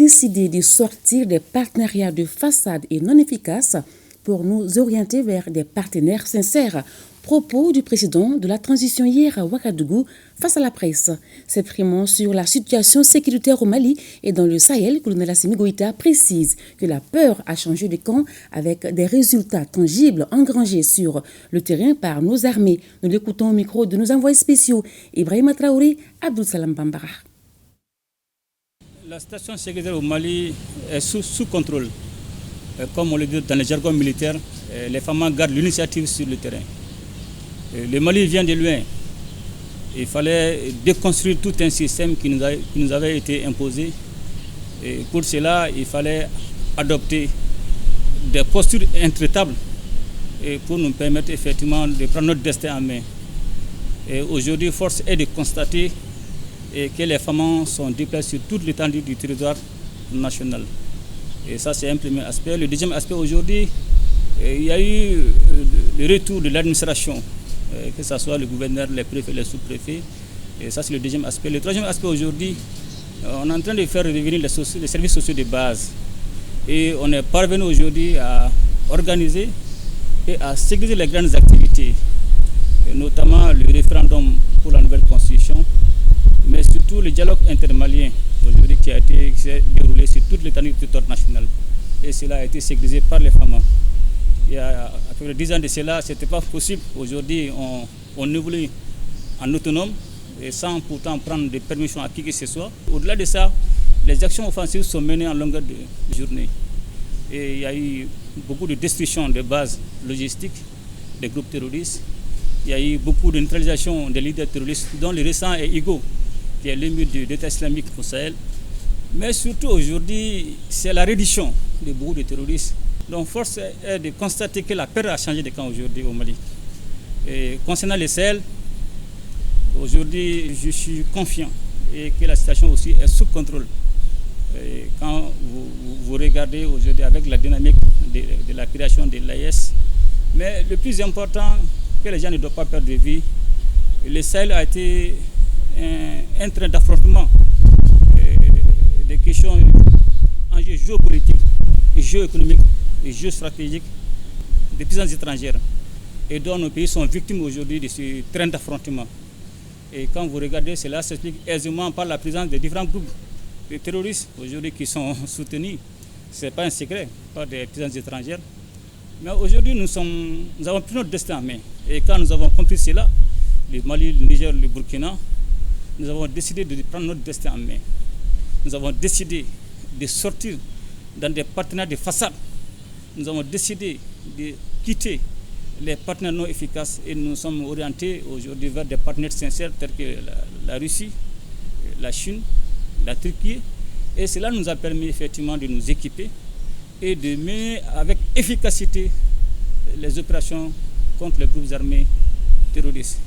décidé de sortir des partenariats de façade et non efficaces pour nous orienter vers des partenaires sincères. Propos du président de la transition hier à Ouagadougou face à la presse. S'exprimant sur la situation sécuritaire au Mali et dans le Sahel, le colonel Assimi Goïta précise que la peur a changé de camp avec des résultats tangibles engrangés sur le terrain par nos armées. Nous l'écoutons au micro de nos envoyés spéciaux Ibrahima Traoré, Abdou Salam Bambara. La situation sécuritaire au Mali est sous contrôle. Comme on le dit dans le jargon militaire, les femmes gardent l'initiative sur le terrain. Le Mali vient de loin. Il fallait déconstruire tout un système qui nous avait été imposé. Et pour cela, il fallait adopter des postures intraitables pour nous permettre effectivement de prendre notre destin en main. Et aujourd'hui, force est de constater que les femmes sont déplacées sur toute l'étendue du territoire national. Et ça, c'est un premier aspect. Le deuxième aspect, aujourd'hui, il y a eu le retour de l'administration, que ce soit le gouverneur, les préfets, les sous-préfets. Et ça, c'est le deuxième aspect. Le troisième aspect, aujourd'hui, on est en train de faire revenir les services sociaux de base. Et on est parvenu aujourd'hui à organiser et à sécuriser les grandes activités, notamment le référendum pour la nouvelle constitution, mais surtout le dialogue intermalien aujourd'hui qui s'est déroulé sur toute l'étendue du territoire national. Et cela a été sécurisé par les femmes. Il y a à peu près 10 ans de cela, ce n'était pas possible. Aujourd'hui, on évolue en autonome et sans pourtant prendre de permission à qui que ce soit. Au-delà de ça, les actions offensives sont menées en longueur de journée. Et il y a eu beaucoup de destruction de bases logistiques des groupes terroristes. Il y a eu beaucoup de neutralisation des leaders terroristes, dont le récent est Igo, qui est l'émir de l'État islamique au Sahel. Mais surtout aujourd'hui, c'est la reddition de beaucoup de terroristes. Donc force est de constater que la peur a changé de camp aujourd'hui au Mali. Et concernant le Sahel, aujourd'hui je suis confiant et que la situation aussi est sous contrôle. Et quand vous regardez aujourd'hui avec la dynamique de la création de l'AES, mais le plus important que les gens ne doivent pas perdre de vue, le Sahel a été un train d'affrontement des questions, enjeux géopolitiques, géoéconomiques et géostratégiques des puissances étrangères et dont nos pays sont victimes aujourd'hui de ce train d'affrontement. Et quand vous regardez, cela s'explique aisément par la présence de différents groupes de terroristes aujourd'hui qui sont soutenus, ce n'est pas un secret, par des puissances étrangères. Mais aujourd'hui, nous avons pris notre destin en main. Et quand nous avons compris cela, le Mali, le Niger, le Burkina, nous avons décidé de prendre notre destin en main. Nous avons décidé de sortir dans des partenaires de façade. Nous avons décidé de quitter les partenaires non efficaces et nous sommes orientés aujourd'hui vers des partenaires sincères tels que la Russie, la Chine, la Turquie. Et cela nous a permis effectivement de nous équiper et de mener avec efficacité les opérations contre les groupes armés terroristes.